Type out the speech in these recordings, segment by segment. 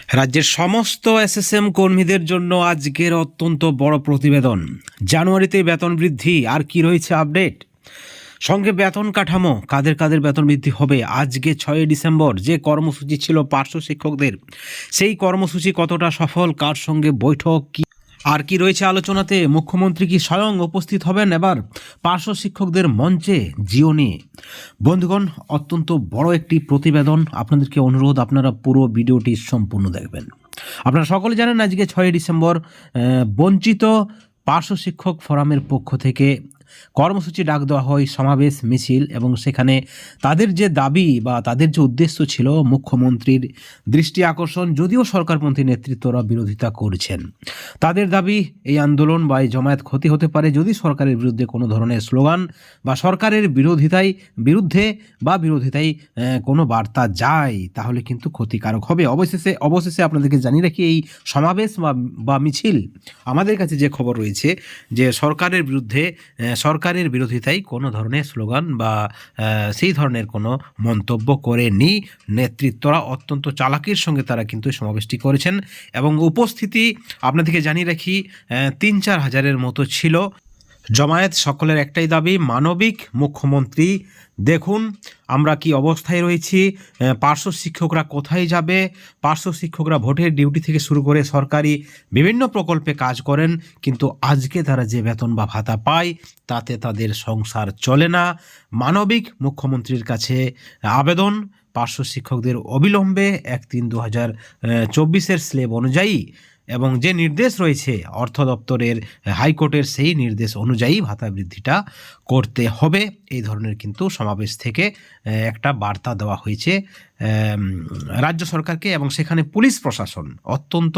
রাজ্যের সমস্ত এসএসএম কর্মীদের জন্য আজকের অত্যন্ত বড় প্রতিবেদন। জানুয়ারিতে বেতন বৃদ্ধি আর কি রয়েছে আপডেট, সঙ্গে বেতন কাঠামো, কাদের কাদের বেতন বৃদ্ধি হবে। আজকে 6 ডিসেম্বর যে কর্মসূচি ছিল পার্শ্ব শিক্ষকদের, সেই কর্মসূচি কতটা সফল, কার সঙ্গে বৈঠক, কি আর কি রয়েছে আলোচনাতে, মুখ্যমন্ত্রী কি স্বয়ং উপস্থিত হবেন এবার পার্শ্ব শিক্ষকদের মঞ্চে, জিও নিয়ে। বন্ধুগণ, অত্যন্ত বড় একটি প্রতিবেদন, আপনাদেরকে অনুরোধ আপনারা পুরো ভিডিওটি সম্পূর্ণ দেখবেন। আপনারা সকলে জানেন আজকে 6 ডিসেম্বর বঞ্চিত পার্শ্ব শিক্ষক ফোরামের পক্ষ থেকে কর্মসূচি ডাক দেওয়া হয়, সমাবেশ, মিছিল, এবং সেখানে তাদের যে দাবি বা তাদের যে উদ্দেশ্য ছিল মুখ্যমন্ত্রীর দৃষ্টি আকর্ষণ, যদিও সরকারপন্থী নেতৃত্বরা বিরোধিতা করছেন। তাদের দাবি এই আন্দোলন বা এই জমায়েত ক্ষতি হতে পারে যদি সরকারের বিরুদ্ধে কোনো ধরনের স্লোগান বা সরকারের বিরোধিতায় কোনো বার্তা যায়, তাহলে কিন্তু ক্ষতিকারক হবে। অবশেষে আপনাদেরকে জানিয়ে রাখি, এই সমাবেশ বা মিছিল আমাদের কাছে যে খবর রয়েছে যে সরকারের বিরোধিতায় কোনো ধরনের স্লোগান বা সেই ধরনের কোনো মন্তব্য করেনি নেতৃত্বরা। অত্যন্ত চালাকির সঙ্গে তারা কিন্তু সমাবেশটি করেছেন এবং উপস্থিতি আপনাদেরকে জানিয়ে রাখি ৩-৪ হাজারের মতো ছিল। জমায়েত সকলের একটাই দাবি, মানবিক মুখ্যমন্ত্রী দেখুন আমরা কি অবস্থায় রয়েছি, পার্শ্ব শিক্ষকরা কোথায় যাবে। পার্শ্ব শিক্ষকরা ভোটের ডিউটি থেকে শুরু করে সরকারি বিভিন্ন প্রকল্পে কাজ করেন, কিন্তু আজকে তারা যে বেতন বা ভাতা পায় তাতে তাদের সংসার চলে না। মানবিক মুখ্যমন্ত্রীর কাছে আবেদন, পার্শ্ব শিক্ষকদের অবিলম্বে 1/3/2024 স্লেব অনুযায়ী এবং যে নির্দেশ রয়েছে অর্থ দপ্তরের, হাইকোর্টের, সেই নির্দেশ অনুযায়ী ভাতা বৃদ্ধিটা করতে হবে। এই ধরনের কিন্তু সমাবেশ থেকে একটা বার্তা দেওয়া হয়েছে রাজ্য সরকারকে, এবং সেখানে পুলিশ প্রশাসন অত্যন্ত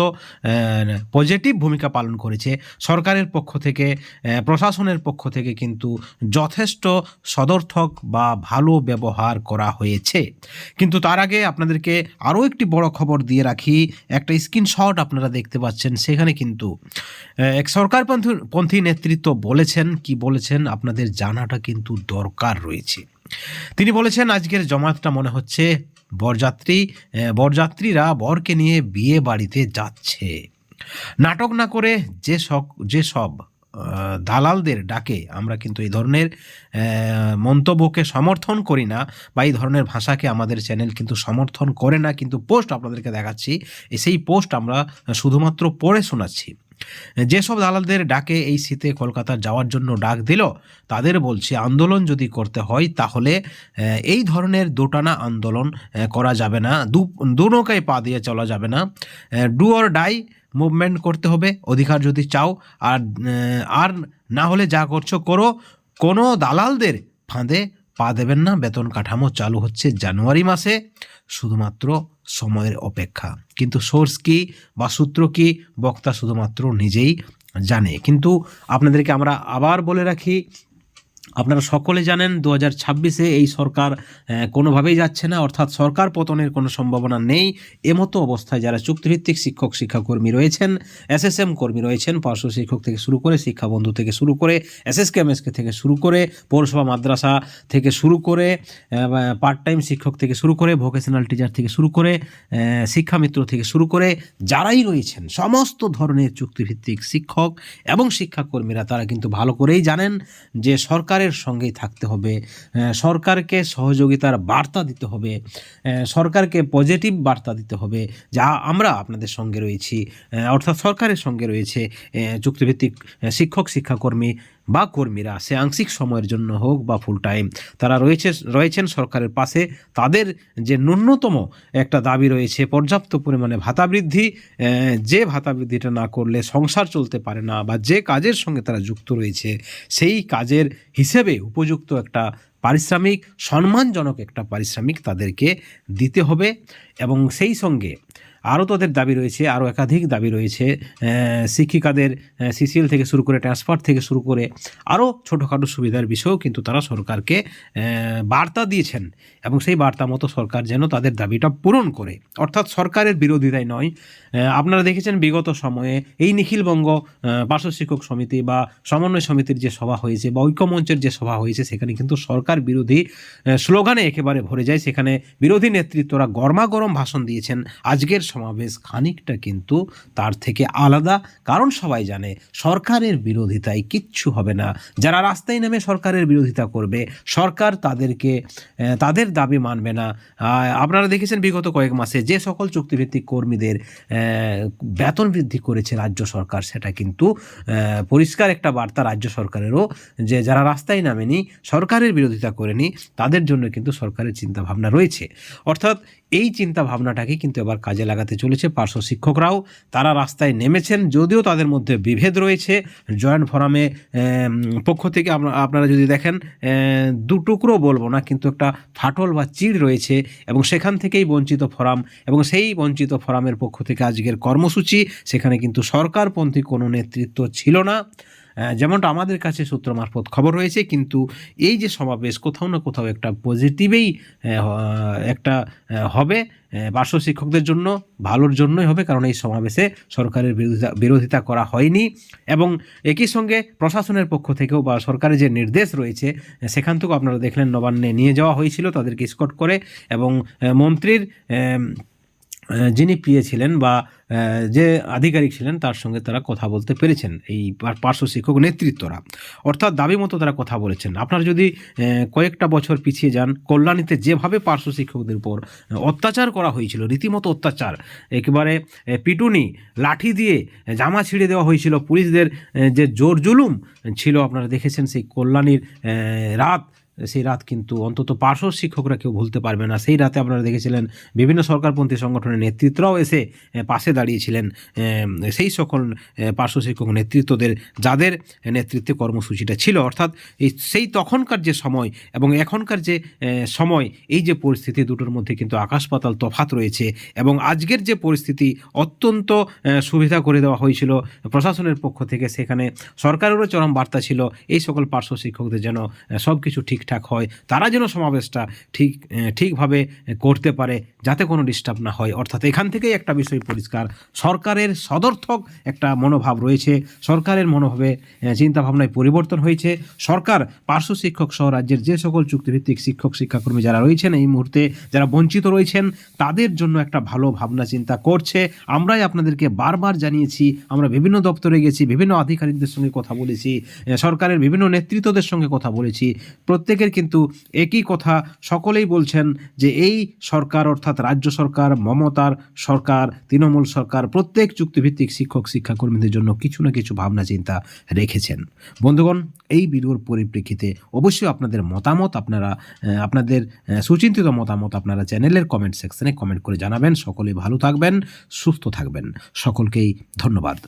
পজিটিভ ভূমিকা পালন করেছে। সরকারের পক্ষ থেকে, প্রশাসনের পক্ষ থেকে কিন্তু যথেষ্ট সদর্থক বা ভালো ব্যবহার করা হয়েছে। কিন্তু তার আগে আপনাদেরকে আরও একটি বড় খবর দিয়ে রাখি। একটা স্ক্রিনশট আপনারা দেখতে পাচ্ছেন, সেখানে কিন্তু এক সরকারপন্থী নেতৃত্ব বলেছেন আপনাদের জানাটা কিন্তু দরকার রয়েছে। তিনি বলেছেন আজকের জমায়েতটা মনে হচ্ছে বরযাত্রীরা বরকে নিয়ে বিয়ে বাড়িতে যাচ্ছে। নাটক না করে যেসব দালালদের ডাকে আমরা কিন্তু এই ধরনের মন্তব্যকে সমর্থন করি না, বা এই ধরনের ভাষাকে আমাদের চ্যানেল কিন্তু সমর্থন করে না, কিন্তু পোস্ট আপনাদেরকে দেখাচ্ছি, সেই পোস্ট আমরা শুধুমাত্র পড়ে শোনাচ্ছি। যেসব দালালদের ডাকে এই শীতে কলকাতা যাওয়ার জন্য ডাক দিল, তাদের বলছি আন্দোলন যদি করতে হয় তাহলে এই ধরনের দোটানা আন্দোলন করা যাবে না, দু নৌকায় পা দিয়ে চলা যাবে না। ডু অর ডাই মুভমেন্ট করতে হবে অধিকার যদি চাও, আর না হলে যা করছো করো। কোনো দালালদের ফাঁদে পা দেবেন না। বেতন কাঠামো চালু হচ্ছে জানুয়ারি মাসে, শুধুমাত্র সময়ের অপেক্ষা। কিন্তু সোর্স কি বা সূত্র কি, বক্তা শুধুমাত্র নিজেই জানে। কিন্তু আপনাদেরকে আমরা আবার বলে রাখি, আপনারা সকলে জানেন 2026-এ এই সরকার কোনোভাবেই যাচ্ছে না, অর্থাৎ সরকার পতনের কোনো সম্ভাবনা নেই। এমতো অবস্থায় যারা চুক্তিভিত্তিক শিক্ষাকর্মী রয়েছেন, এসএসএম কর্মী রয়েছেন, পার্শ্ব শিক্ষক থেকে শুরু করে, শিক্ষাবন্ধু থেকে শুরু করে, এসএসকে থেকে শুরু করে, পৌরসভা মাদ্রাসা থেকে শুরু করে, পার্ট টাইম শিক্ষক থেকে শুরু করে, ভোকেশনাল টিচার থেকে শুরু করে, শিক্ষামিত্র থেকে শুরু করে, যারাই রয়েছেন সমস্ত ধরনের চুক্তিভিত্তিক শিক্ষক এবং শিক্ষাকর্মীরা, তারা কিন্তু ভালো করেই জানেন যে সরকারের সঙ্গেই থাকতে হবে, সরকারকে সহযোগিতার বার্তা দিতে হবে, সরকারকে পজিটিভ বার্তা দিতে হবে, যা আমরা আপনাদের সঙ্গে রয়েছি, অর্থাৎ সরকারের সঙ্গে রয়েছে চুক্তিভিত্তিক শিক্ষাকর্মী বা কর্মীরা, সে আংশিক সময়ের জন্য হোক বা ফুল টাইম, তারা রয়েছেন সরকারের পাশে। তাদের যে ন্যূনতম একটা দাবি রয়েছে পর্যাপ্ত পরিমাণে ভাতা বৃদ্ধি, যে ভাতা বৃদ্ধিটা না করলে সংসার চলতে পারে না, বা যে কাজের সঙ্গে তারা যুক্ত রয়েছে সেই কাজের হিসেবে উপযুক্ত একটা পারিশ্রমিক, সম্মানজনক একটা পারিশ্রমিক তাদেরকে দিতে হবে। এবং সেই সঙ্গে আরও তাদের দাবি রয়েছে, আরও একাধিক দাবি রয়েছে। শিক্ষিকাদের সিসিএল থেকে শুরু করে, ট্রান্সফার থেকে শুরু করে আরও ছোটোখাটো সুবিধার বিষয়েও কিন্তু তারা সরকারকে বার্তা দিয়েছেন, এবং সেই বার্তা মতো সরকার যেন তাদের দাবিটা পূরণ করে, অর্থাৎ সরকারের বিরোধিতায় নয়। আপনারা দেখেছেন বিগত সময়ে এই নিখিলবঙ্গ পার্শ্ব শিক্ষক সমিতি বা সমন্বয় সমিতির যে সভা হয়েছে বা ঐক্যমঞ্চের যে সভা হয়েছে, সেখানে কিন্তু সরকার বিরোধী স্লোগানে একেবারে ভরে যায়। সেখানে বিরোধী নেতৃত্বরা গরমাগরম ভাষণ দিয়েছেন। আজকের সমাবেশ খানিকটা কিন্তু তার থেকে আলাদা, কারণ সবাই জানে সরকারের বিরোধিতায় কিচ্ছু হবে না। যারা রাস্তায় নেমে সরকারের বিরোধিতা করবে, সরকার তাদেরকে তাদের দাবি মানবে না। আপনারা দেখেছেন বিগত কয়েক মাসে যে সকল চুক্তিভিত্তিক কর্মীদের বেতন বৃদ্ধি করেছে রাজ্য সরকার, সেটা কিন্তু পরিষ্কার একটা বার্তা রাজ্য সরকারেরও, যে যারা রাস্তায় নামেনি, সরকারের বিরোধিতা করেনি, তাদের জন্য কিন্তু সরকারের চিন্তাভাবনা রয়েছে। অর্থাৎ এই চিন্তা ভাবনাটাকে কিন্তু এবার কাজে লাগাতে চলেছে পার্শ্ব শিক্ষকরাও। তারা রাস্তায় নেমেছেন, যদিও তাদের মধ্যে বিভেদ রয়েছে। জয়েন্ট ফোরামে পক্ষ থেকে আপনারা যদি দেখেন, দুটুকরো বলবো না, কিন্তু একটা ফাটল বা চিড় রয়েছে, এবং সেখান থেকেই বঞ্চিত ফোরাম, এবং সেই বঞ্চিত ফোরামের পক্ষ থেকে আজকের কর্মসূচি, সেখানে কিন্তু সরকারপন্থী কোনো নেতৃত্ব ছিল না, যেমনটা আমাদের কাছে সূত্র মারফত খবর হয়েছে। কিন্তু এই যে সমাবেশ, কোথাও না কোথাও একটা পজিটিভেই একটা হবে, পার্শ্ব শিক্ষকদের জন্য ভালোর জন্যই হবে, কারণ এই সমাবেশে সরকারের বিরোধিতা করা হয়নি। এবং একই সঙ্গে প্রশাসনের পক্ষ থেকেও বা সরকারের যে নির্দেশ রয়েছে, সেখান থেকেও আপনারা দেখলেন নবান্নে নিয়ে যাওয়া হয়েছিল তাদেরকে স্কট করে, এবং মন্ত্রীর যিনি পিএ ছিলেন বা যে আধিকারিক ছিলেন, তার সঙ্গে তারা কথা বলতে পেরেছেন, এই পার্শ্ব শিক্ষক নেতৃত্বরা। অর্থাৎ দাবি মতো তারা কথা বলেছেন। আপনারা যদি কয়েকটা বছর পিছিয়ে যান, কল্যাণীতে যেভাবে পার্শ্ব শিক্ষকদের উপর অত্যাচার করা হয়েছিল, রীতিমতো অত্যাচার, একেবারে পিটুনি, লাঠি দিয়ে জামা ছিঁড়ে দেওয়া হয়েছিল, পুলিশদের যে জোর জুলুম ছিল, আপনারা দেখেছেন সেই কল্যাণীর রাত। সেই রাত কিন্তু অন্তত পার্শ্ব শিক্ষকরা কেউ ভুলতে পারবে না। সেই রাতে আপনারা দেখেছিলেন বিভিন্ন সরকারপন্থী সংগঠনের নেতৃত্বরাও এসে পাশে দাঁড়িয়েছিলেন সেই সকল পার্শ্ব শিক্ষক নেতৃত্বদের, যাদের নেতৃত্বে কর্মসূচিটা ছিল। অর্থাৎ সেই তখনকার যে সময় এবং এখনকার যে সময়, এই যে পরিস্থিতি, দুটোর মধ্যে কিন্তু আকাশ পাতাল তফাৎ রয়েছে। এবং আজকের যে পরিস্থিতি, অত্যন্ত সুবিধা করে দেওয়া হয়েছিল প্রশাসনের পক্ষ থেকে, সেখানে সরকারেরও চরম বার্তা ছিল এই সকল পার্শ্ব শিক্ষকদের যেন সব কিছু ঠিকঠাক হয়, তারা যেন সমাবেশটা ঠিকভাবে করতে পারে, যাতে কোনো ডিস্টার্ব না হয়। অর্থাৎ এখান থেকেই একটা বিষয় পরিষ্কার, সরকারের সদর্থক একটা মনোভাব রয়েছে, সরকারের মনোভাবে চিন্তাভাবনায় পরিবর্তন হয়েছে। সরকার পার্শ্ব শিক্ষক সহ রাজ্যের যে সকল চুক্তিভিত্তিক শিক্ষক শিক্ষাকর্মী যারা রয়েছেন, এই মুহূর্তে যারা বঞ্চিত রয়েছেন, তাদের জন্য একটা ভালো ভাবনা চিন্তা করছে। আমরাই আপনাদেরকে বারবার জানিয়েছি, আমরা বিভিন্ন দপ্তরে গেছি, বিভিন্ন আধিকারিকদের সঙ্গে কথা বলেছি, সরকারের বিভিন্ন নেতৃত্বদের সঙ্গে কথা বলেছি, প্রত্যেকের কিন্তু একই কথা, সকলেই বলছেন যে এই সরকার, অর্থাৎ রাজ্য সরকার, মমতার সরকার, তৃণমূল সরকার, প্রত্যেক চুক্তিভিত্তিক শিক্ষক শিক্ষাকর্মীদের জন্য কিছু না কিছু ভাবনা চিন্তা রেখেছেন। বন্ধুগণ, এই ভিডিওর পরিপ্রেক্ষিতে অবশ্যই আপনাদের মতামত, আপনাদের সুচিন্তিত মতামত আপনারা চ্যানেলের কমেন্ট সেকশনে কমেন্ট করে জানাবেন। সকলেই ভালো থাকবেন, সুস্থ থাকবেন। সকলকেই ধন্যবাদ।